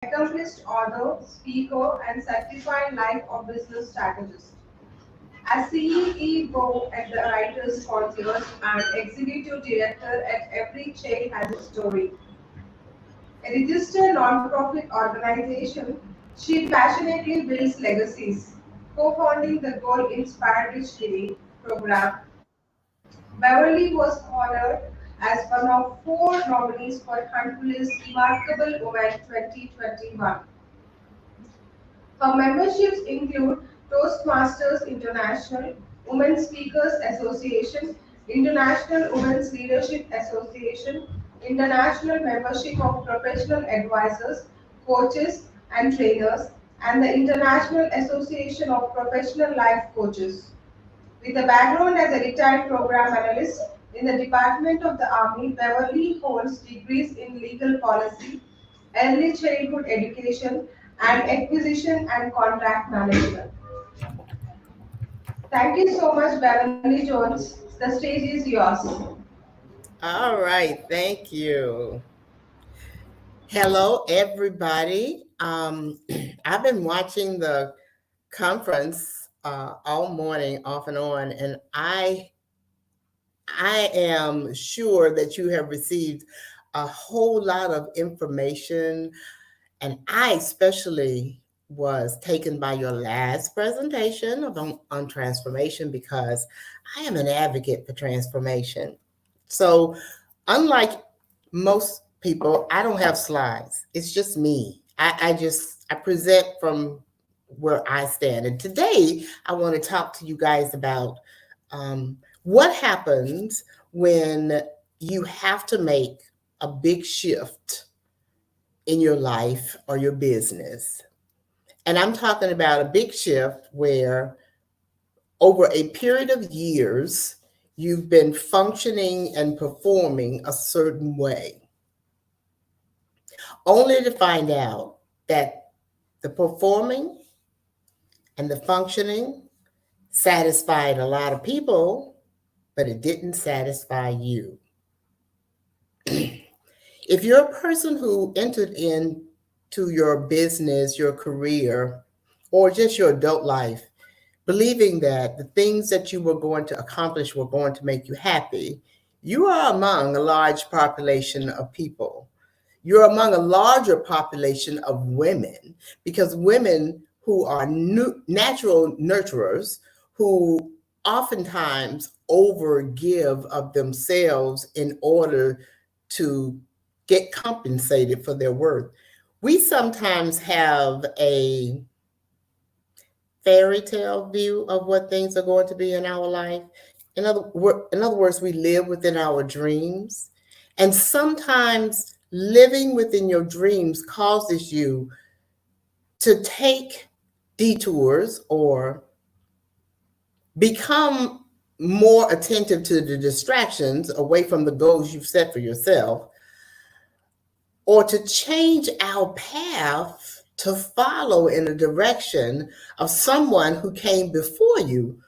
accomplished author, speaker, and certified life or business strategist. As CEO at the Writers Concierge and Executive Director at Every Child Has a Story, a registered non-profit organization, she passionately builds legacies. Co-founding the Goal Inspired Rich Living program, Beverly was honored as one of four nominees for Huntful's Remarkable Woman 2021. Her memberships include Toastmasters International, Women Speakers Association, International Women's Leadership Association, International Membership of Professional Advisors, Coaches, and Trainers, and the International Association of Professional Life Coaches. With a background as a retired program analyst in the Department of the Army, Beverly holds degrees in legal policy, early childhood education, and acquisition and contract management. Thank you so much, Beverly Jones. The stage is yours. All right, thank you. Hello, everybody. I've been watching the conference all morning, off and on, and I am sure that you have received a whole lot of information, and I especially was taken by your last presentation on transformation because I am an advocate for transformation. So, unlike most people, I don't have slides. It's just me. I present from where I stand. And today I want to talk to you guys about what happens when you have to make a big shift in your life or your business. And I'm talking about a big shift where over a period of years, you've been functioning and performing a certain way, only to find out that the performing and the functioning satisfied a lot of people, but it didn't satisfy you. If you're a person who entered into your business, your career, or just your adult life, believing that the things that you were going to accomplish were going to make you happy, you are among a large population of people. You're among a larger population of women because women who are natural nurturers who oftentimes overgive of themselves in order to get compensated for their worth. We sometimes have a fairy tale view of what things are going to be in our life. In other words, we live within our dreams. And sometimes living within your dreams causes you to take detours or become more attentive to the distractions away from the goals you've set for yourself, or to change our path to follow in the direction of someone who came before you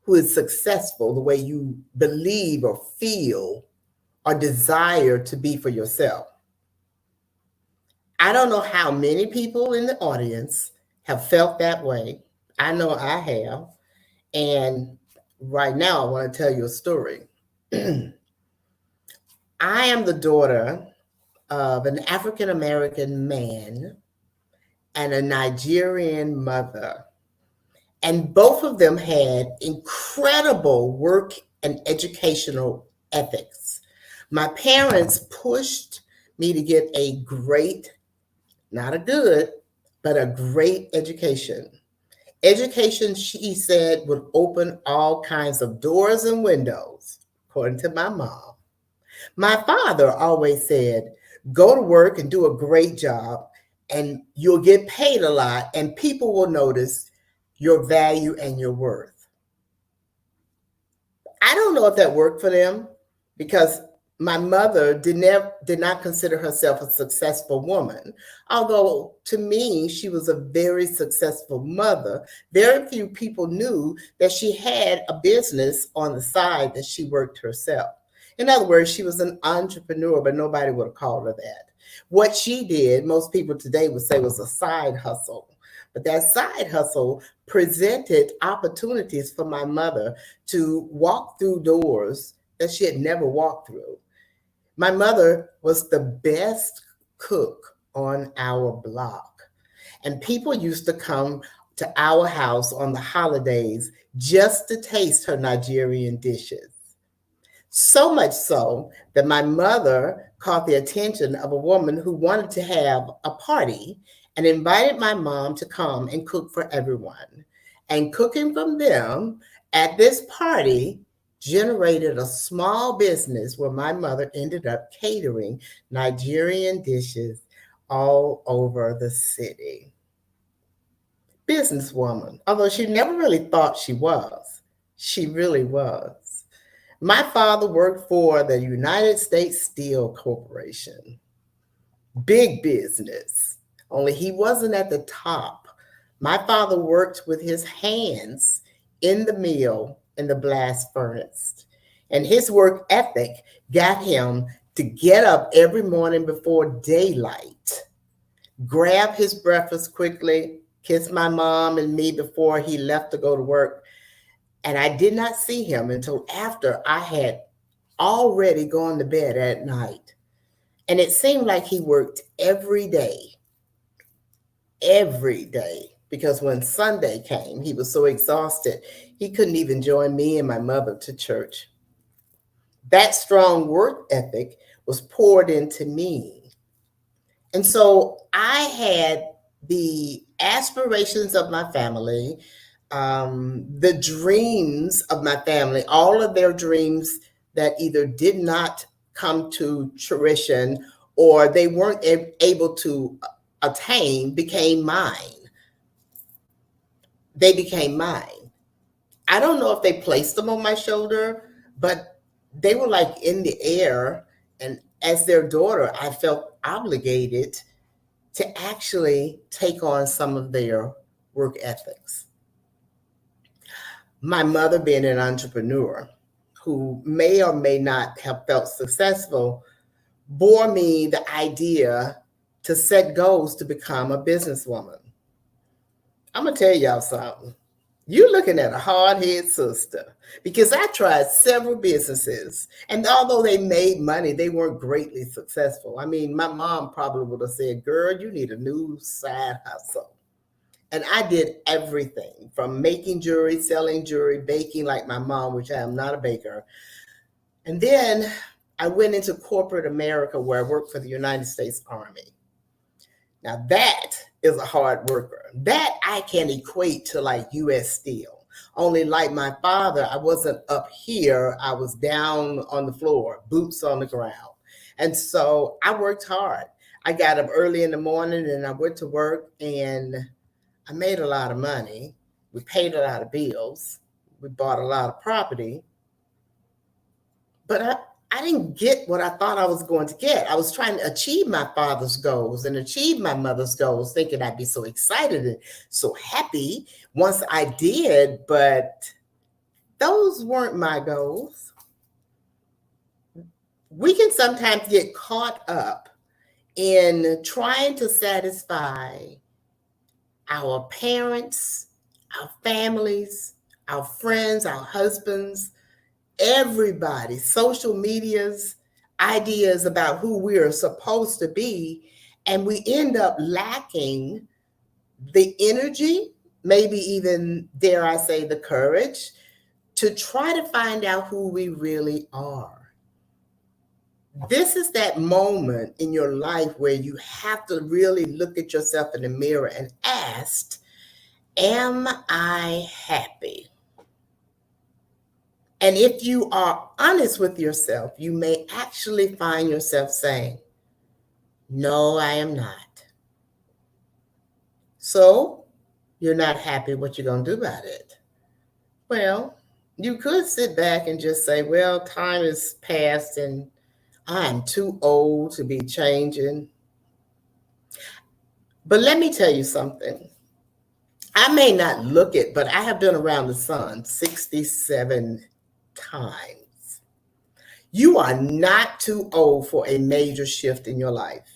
who is successful the way you believe or feel or desire to be for yourself. I don't know how many people in the audience have felt that way. I know I have. And right now, I want to tell you a story. I am the daughter of an African American man and a Nigerian mother. And both of them had incredible work and educational ethics. My parents pushed me to get a great, not a good, but a great education. Education, she said, would open all kinds of doors and windows, according to my mom. My father always said, go to work and do a great job, and you'll get paid a lot, and people will notice your value and your worth. I don't know if that worked for them because my mother did not consider herself a successful woman. Although to me, she was a very successful mother. Very few people knew that she had a business on the side that she worked herself. In other words, she was an entrepreneur, but nobody would have called her that. What she did, most people today would say was a side hustle. But that side hustle presented opportunities for my mother to walk through doors that she had never walked through. My mother was the best cook on our block. And people used to come to our house on the holidays just to taste her Nigerian dishes. So much so that my mother caught the attention of a woman who wanted to have a party and invited my mom to come and cook for everyone. And cooking from them at this party generated a small business where my mother ended up catering Nigerian dishes all over the city. Businesswoman, although she never really thought she was, she really was. My father worked for the United States Steel Corporation, big business, only he wasn't at the top. My father worked with his hands in the mill in the blast furnace, and his work ethic got him to get up every morning before daylight, grab his breakfast quickly, kiss my mom and me before he left to go to work. And I did not see him until after I had already gone to bed at night. And it seemed like he worked every day, because when Sunday came, he was so exhausted, he couldn't even join me and my mother to church. That strong work ethic was poured into me. And so I had the aspirations of my family, the dreams of my family, all of their dreams that either did not come to fruition or they weren't able to attain became mine. They became mine. I don't know if they placed them on my shoulder, but they were like in the air. And as their daughter, I felt obligated to actually take on some of their work ethics. My mother, being an entrepreneur who may or may not have felt successful, bore me the idea to set goals to become a businesswoman. I'm going to tell y'all something. You're looking at a hard-headed sister, because I tried several businesses, and although they made money, they weren't greatly successful. I mean, my mom probably would have said, girl, you need a new side hustle. And I did everything from making jewelry, selling jewelry, baking like my mom, which I am not a baker. And then I went into corporate America where I worked for the United States Army. Now that is a hard worker. That I can equate to like US Steel. Only like my father, I wasn't up here. I was down on the floor, boots on the ground. And so I worked hard. I got up early in the morning and I went to work, and I made a lot of money. We paid a lot of bills. We bought a lot of property. But I didn't get what I thought I was going to get. I was trying to achieve my father's goals and achieve my mother's goals, thinking I'd be so excited and so happy once I did, but those weren't my goals. We can sometimes get caught up in trying to satisfy our parents, our families, our friends, our husbands, everybody, social media's ideas about who we are supposed to be. And we end up lacking the energy, maybe even, dare I say, the courage to try to find out who we really are. This is that moment in your life where you have to really look at yourself in the mirror and ask, am I happy? And if you are honest with yourself, you may actually find yourself saying, no, I am not. So you're not happy. What you going to do about it? Well, you could sit back and just say, well, time has passed and I'm too old to be changing. But let me tell you something. I may not look it, but I have been around the sun 67 times. You are not too old for a major shift in your life.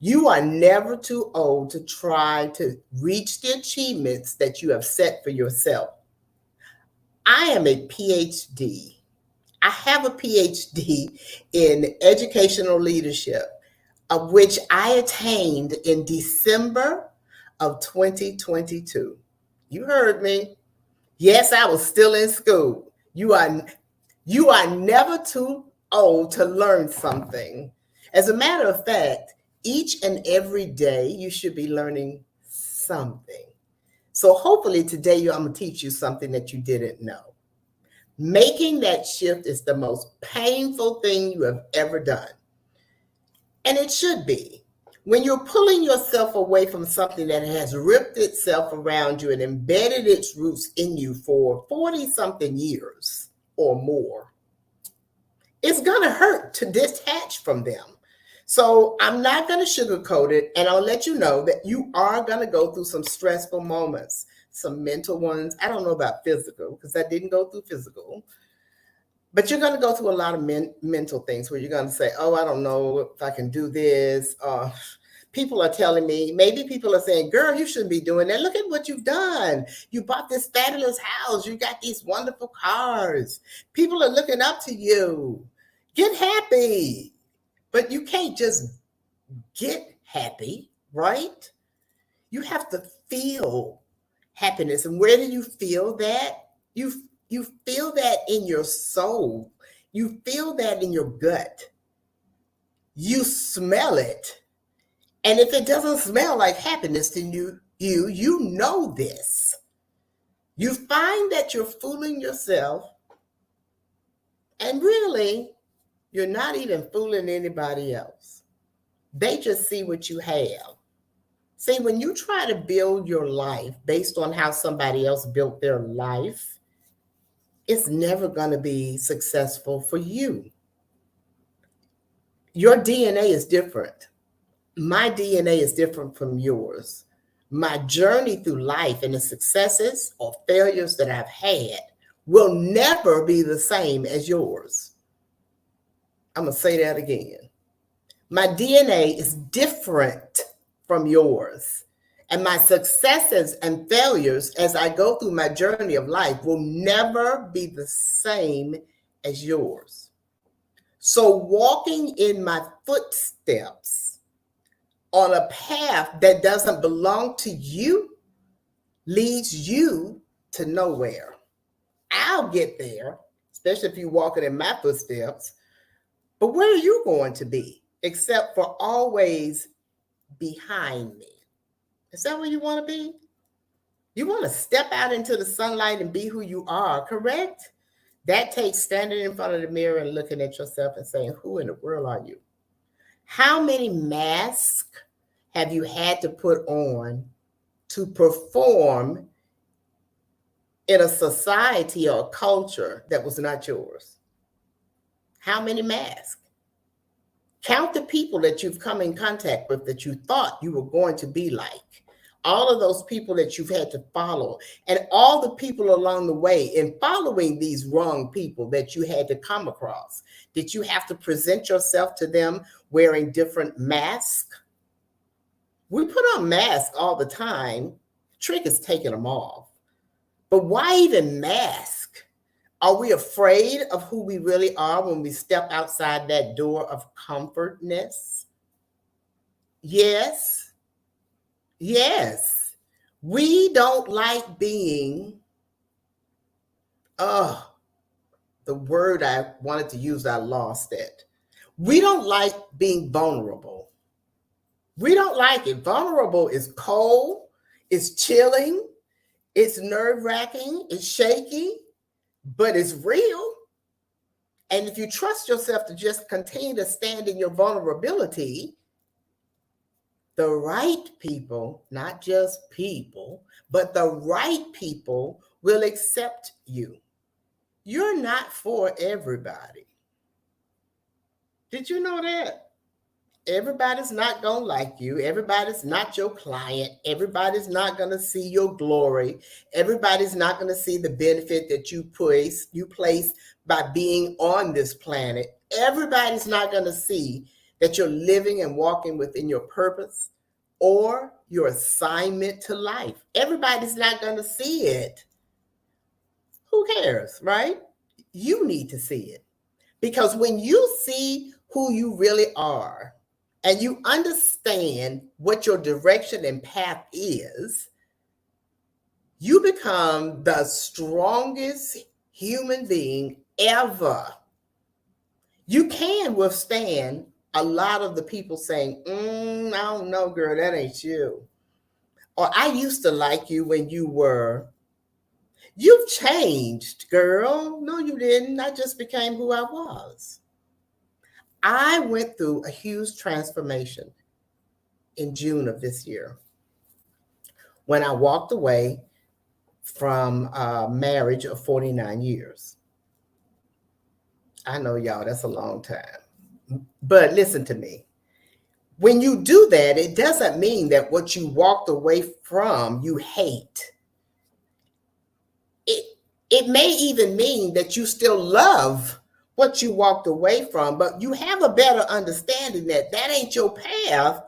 You are never too old to try to reach the achievements that you have set for yourself. I am a PhD. I have a PhD in educational leadership, of which I attained in December of 2022. You heard me. Yes, I was still in school. You are never too old to learn something. As a matter of fact, each and every day you should be learning something. So hopefully today I'm going to teach you something that you didn't know. Making that shift is the most painful thing you have ever done. And it should be. When you're pulling yourself away from something that has ripped itself around you and embedded its roots in you for 40 something years or more, it's going to hurt to detach from them. So I'm not going to sugarcoat it, and I'll let you know that you are going to go through some stressful moments, some mental ones. I don't know about physical because I didn't go through physical. But you're going to go through a lot of mental things where you're going to say, oh, I don't know if I can do this. People are telling me, maybe people are saying, girl, you shouldn't be doing that. Look at what you've done. You bought this fabulous house. You got these wonderful cars. People are looking up to you. Get happy. But you can't just get happy, right? You have to feel happiness. And where do you feel that? You feel that in your soul. You feel that in your gut. You smell it. And if it doesn't smell like happiness, then you know this. You find that you're fooling yourself, and really, you're not even fooling anybody else. They just see what you have. See, when you try to build your life based on how somebody else built their life, it's never going to be successful for you. Your DNA is different. My DNA is different from yours. My journey through life and the successes or failures that I've had will never be the same as yours. I'm going to say that again. My DNA is different from yours. And my successes and failures as I go through my journey of life will never be the same as yours. So walking in my footsteps on a path that doesn't belong to you leads you to nowhere. I'll get there, especially if you're walking in my footsteps. But where are you going to be except for always behind me? Is that where you want to be? You want to step out into the sunlight and be who you are, correct? That takes standing in front of the mirror and looking at yourself and saying, who in the world are you? How many masks have you had to put on to perform in a society or a culture that was not yours? How many masks? Count the people that you've come in contact with that you thought you were going to be like. All of those people that you've had to follow, and all the people along the way in following these wrong people that you had to come across. Did you have to present yourself to them wearing different masks? We put on masks all the time. Trick is taking them off. But why even mask? Are we afraid of who we really are when we step outside that door of comfortness? Yes. Yes. We don't like being, the word I wanted to use, I lost it. We don't like being vulnerable. We don't like it. Vulnerable is cold, it's chilling, it's nerve-wracking, it's shaky, but it's real. And if you trust yourself to just continue to stand in your vulnerability, the right people, not just people, but the right people will accept you. You're not for everybody. Did you know that? Everybody's not going to like you. Everybody's not your client. Everybody's not going to see your glory. Everybody's not going to see the benefit that you place by being on this planet. Everybody's not going to see that you're living and walking within your purpose or your assignment to life. Everybody's not going to see it. Who cares, right? You need to see it. Because when you see who you really are and you understand what your direction and path is, you become the strongest human being ever. You can withstand a lot of the people saying, I don't know, girl, that ain't you. Or I used to like you when you were. You've changed, girl. No, you didn't. I just became who I was. I went through a huge transformation in June of this year when I walked away from a marriage of 49 years. I know, y'all, that's a long time. But listen to me. When you do that, it doesn't mean that what you walked away from, you hate. It may even mean that you still love what you walked away from, but you have a better understanding that that ain't your path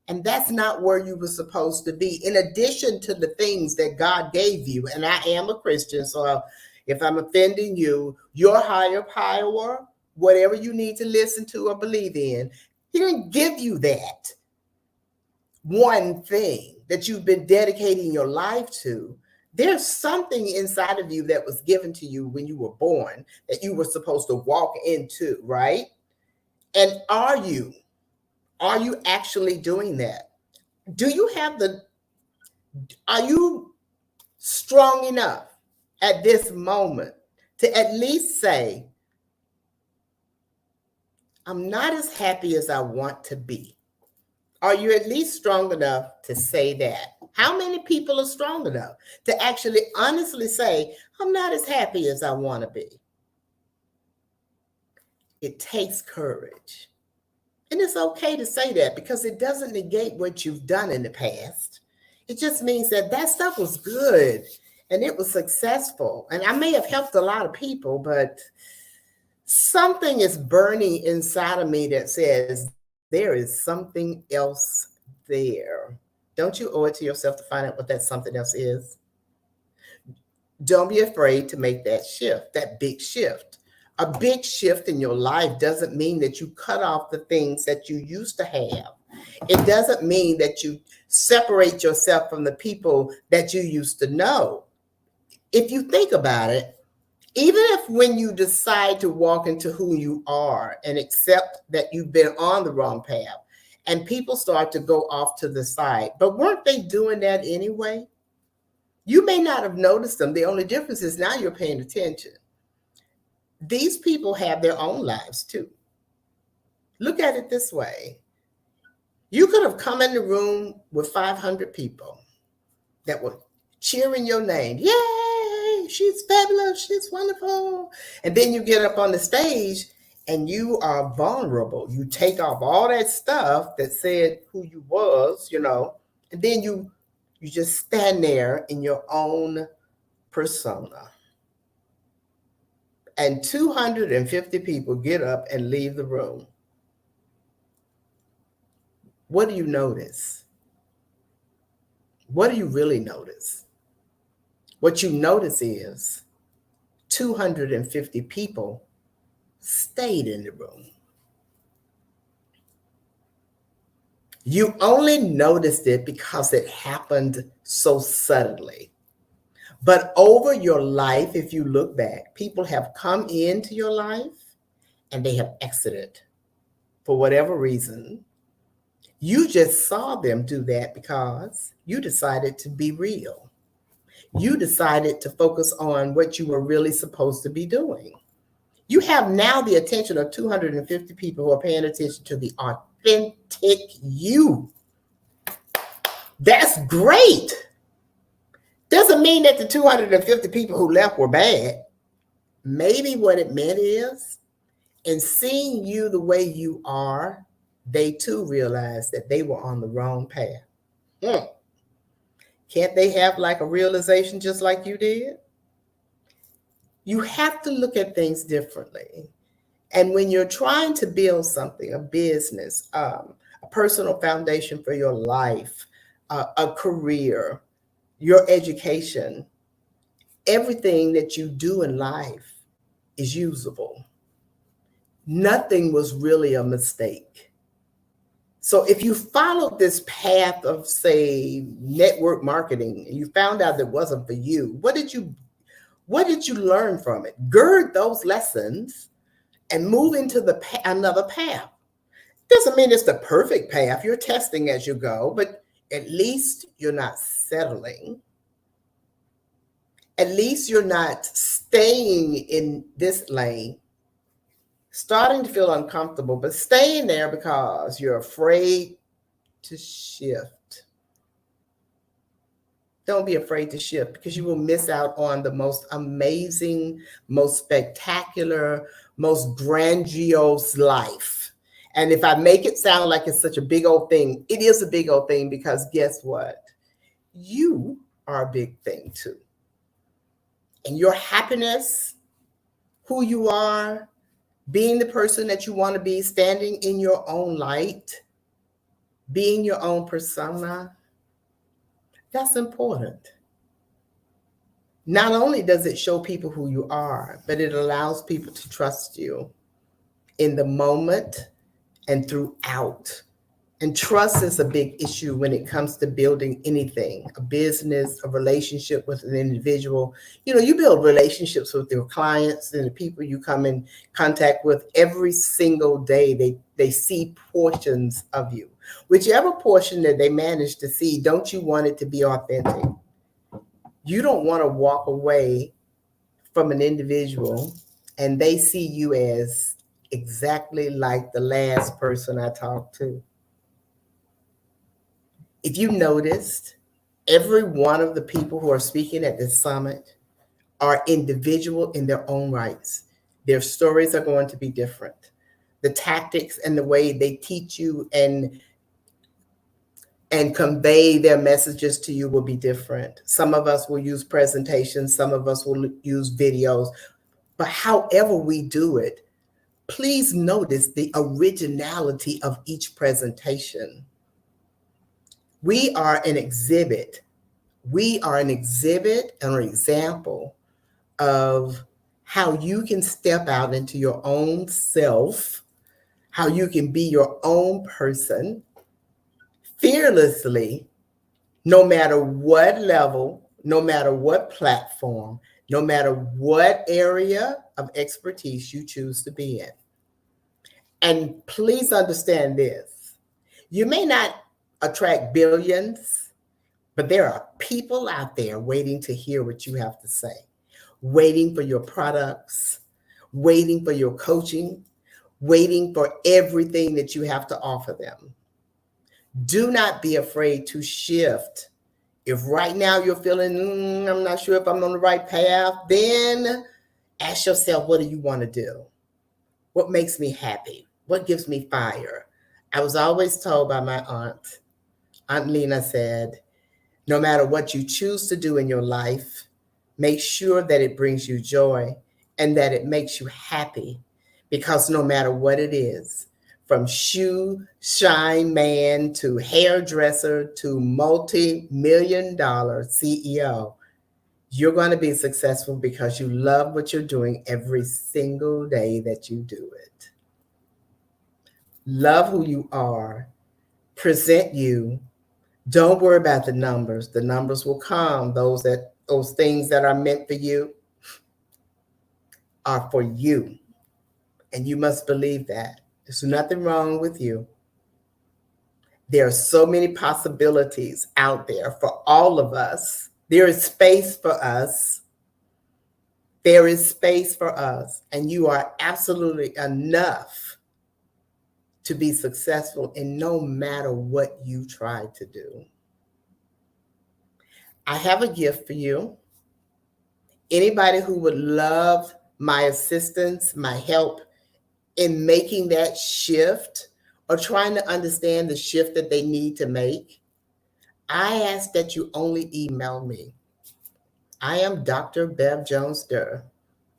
and that's not where you were supposed to be. In addition to the things that God gave you, and I am a Christian, so if I'm offending you, your higher power, whatever you need to listen to or believe in, He didn't give you that one thing that you've been dedicating your life to. There's something inside of you that was given to you when you were born that you were supposed to walk into, right? And are you actually doing that? Are you strong enough at this moment to at least say, I'm not as happy as I want to be? Are you at least strong enough to say that? How many people are strong enough to actually honestly say, I'm not as happy as I want to be? It takes courage. And it's okay to say that because it doesn't negate what you've done in the past. It just means that that stuff was good and it was successful. And I may have helped a lot of people, but something is burning inside of me that says there is something else there. Don't you owe it to yourself to find out what that something else is? Don't be afraid to make that shift, that big shift. A big shift in your life doesn't mean that you cut off the things that you used to have. It doesn't mean that you separate yourself from the people that you used to know. If you think about it, even if when you decide to walk into who you are and accept that you've been on the wrong path and people start to go off to the side, but weren't they doing that anyway? You may not have noticed them. The only difference is now you're paying attention. These people have their own lives too. Look at it this way. You could have come in the room with 500 people that were cheering your name. Yay, she's fabulous, she's wonderful. And then you get up on the stage and you are vulnerable. You take off all that stuff that said who you was, and then you just stand there in your own persona. And 250 people get up and leave the room. What do you notice? What do you really notice? What you notice is 250 people stayed in the room. You only noticed it because it happened so suddenly. But over your life, if you look back, people have come into your life and they have exited for whatever reason. You just saw them do that because you decided to be real. You decided to focus on what you were really supposed to be doing. You have now the attention of 250 people who are paying attention to the authentic you. That's great. Doesn't mean that the 250 people who left were bad. Maybe what it meant is, in seeing you the way you are, they too realized that they were on the wrong path. Can't they have like a realization just like you did? You have to look at things differently. And when you're trying to build something, a business, a personal foundation for your life, a career, your education, everything that you do in life is usable. Nothing was really a mistake. So if you followed this path of, say, network marketing, and you found out it wasn't for you, what did you learn from it? Gird those lessons and move into another path. Doesn't mean it's the perfect path. You're testing as you go, but at least you're not settling. At least you're not staying in this lane, starting to feel uncomfortable, but staying there because you're afraid to shift. Don't be afraid to shift because you will miss out on the most amazing, most spectacular, most grandiose life. And if I make it sound like it's such a big old thing, it is a big old thing because guess what? You are a big thing too. And your happiness, who you are, being the person that you want to be, standing in your own light, being your own persona, that's important. Not only does it show people who you are, but it allows people to trust you in the moment and throughout. And trust is a big issue when it comes to building anything, a business, a relationship with an individual. You build relationships with your clients and the people you come in contact with every single day. They see portions of you. Whichever portion that they manage to see, don't you want it to be authentic? You don't want to walk away from an individual and they see you as exactly like the last person I talked to. If you noticed, every one of the people who are speaking at this summit are individual in their own rights. Their stories are going to be different. The tactics and the way they teach you and convey their messages to you will be different. Some of us will use presentations, some of us will use videos, but however we do it, please notice the originality of each presentation. We are an exhibit. We are an exhibit and an example of how you can step out into your own self, how you can be your own person fearlessly, no matter what level, no matter what platform, no matter what area of expertise you choose to be in. And please understand this. You may not attract billions, but there are people out there waiting to hear what you have to say, waiting for your products, waiting for your coaching, waiting for everything that you have to offer them. Do not be afraid to shift. If right now you're feeling, I'm not sure if I'm on the right path, then ask yourself, what do you want to do? What makes me happy? What gives me fire? I was always told by my Aunt Lena said, no matter what you choose to do in your life, make sure that it brings you joy and that it makes you happy. Because no matter what it is, from shoe shine man to hairdresser to multi-million-dollar CEO, you're going to be successful because you love what you're doing every single day that you do it. Love who you are, present you. Don't worry about the numbers. The numbers will come. Those things that are meant for you are for you. And you must believe that. There's nothing wrong with you. There are so many possibilities out there for all of us. There is space for us. There is space for us. And you are absolutely enough to be successful in no matter what you try to do. I have a gift for you. Anybody who would love my assistance, my help in making that shift or trying to understand the shift that they need to make, I ask that you only email me. I am Dr. Bev Jones-12,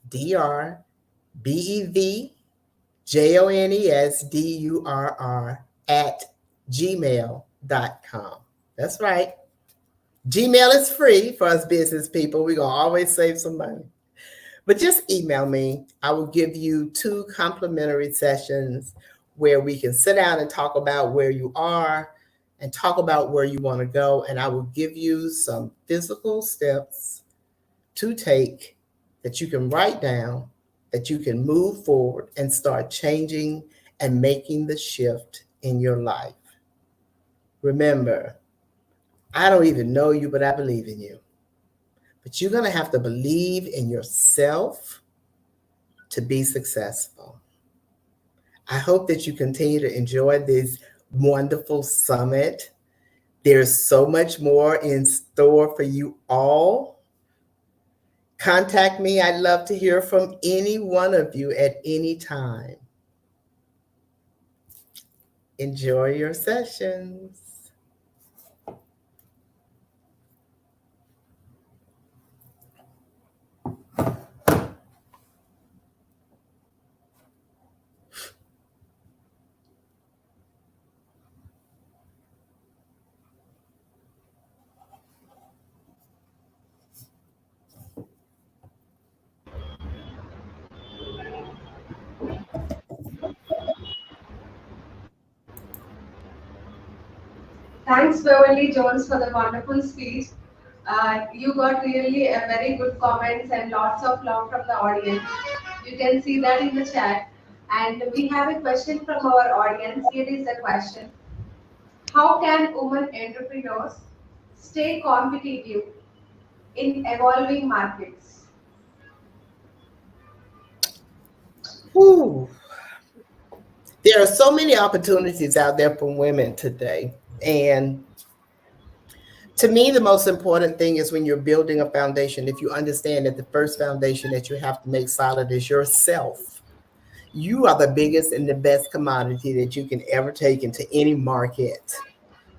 DrBev JONESDURR at gmail.com. That's right. Gmail is free for us business people. We're going to always save some money. But just email me. I will give you 2 complimentary sessions where we can sit down and talk about where you are and talk about where you want to go. And I will give you some physical steps to take that you can write down, that you can move forward and start changing and making the shift in your life. Remember, I don't even know you, but I believe in you. But you're going to have to believe in yourself to be successful. I hope that you continue to enjoy this wonderful summit. There's so much more in store for you all. Contact me. I'd love to hear from any one of you at any time. Enjoy your sessions. Thanks, Beverly Jones, for the wonderful speech. You got really a very good comments and lots of love from the audience. You can see that in the chat. And we have a question from our audience. Here is the question: how can women entrepreneurs stay competitive in evolving markets? Whew. There are so many opportunities out there for women today. And to me, the most important thing is when you're building a foundation, if you understand that the first foundation that you have to make solid is yourself. You are the biggest and the best commodity that you can ever take into any market.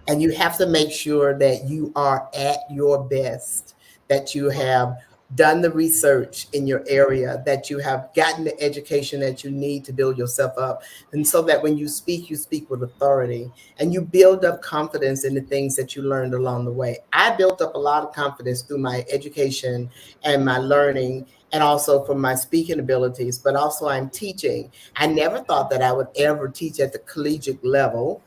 And you have to make sure that you are at your best, that you have done the research in your area, that you have gotten the education that you need to build yourself up. And so that when you speak with authority and you build up confidence in the things that you learned along the way. I built up a lot of confidence through my education and my learning and also from my speaking abilities, but also I'm teaching. I never thought that I would ever teach at the collegiate level.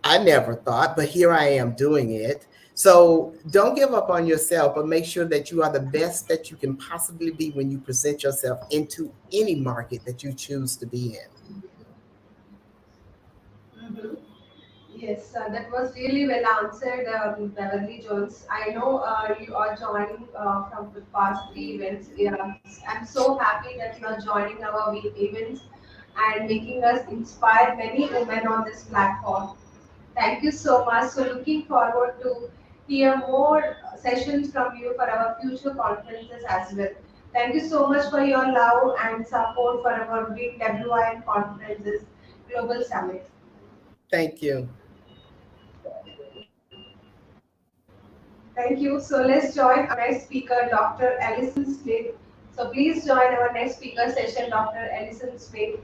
I never thought, but here I am doing it. So don't give up on yourself, but make sure that you are the best that you can possibly be when you present yourself into any market that you choose to be in. Mhm. Yes, that was really well answered, Beverly Jones. I know you are joining from the past 3 events. Yeah, I'm so happy that you are joining our events and making us inspire many women on this platform. Thank you so much. So looking forward to hear more sessions from you for our future conferences as well. Thank you so much for your love and support for our big WIN conferences, Global Summit. Thank you. Thank you. So let's join our next speaker, Dr. Alison Smith. So please join our next speaker session, Dr. Alison Smith.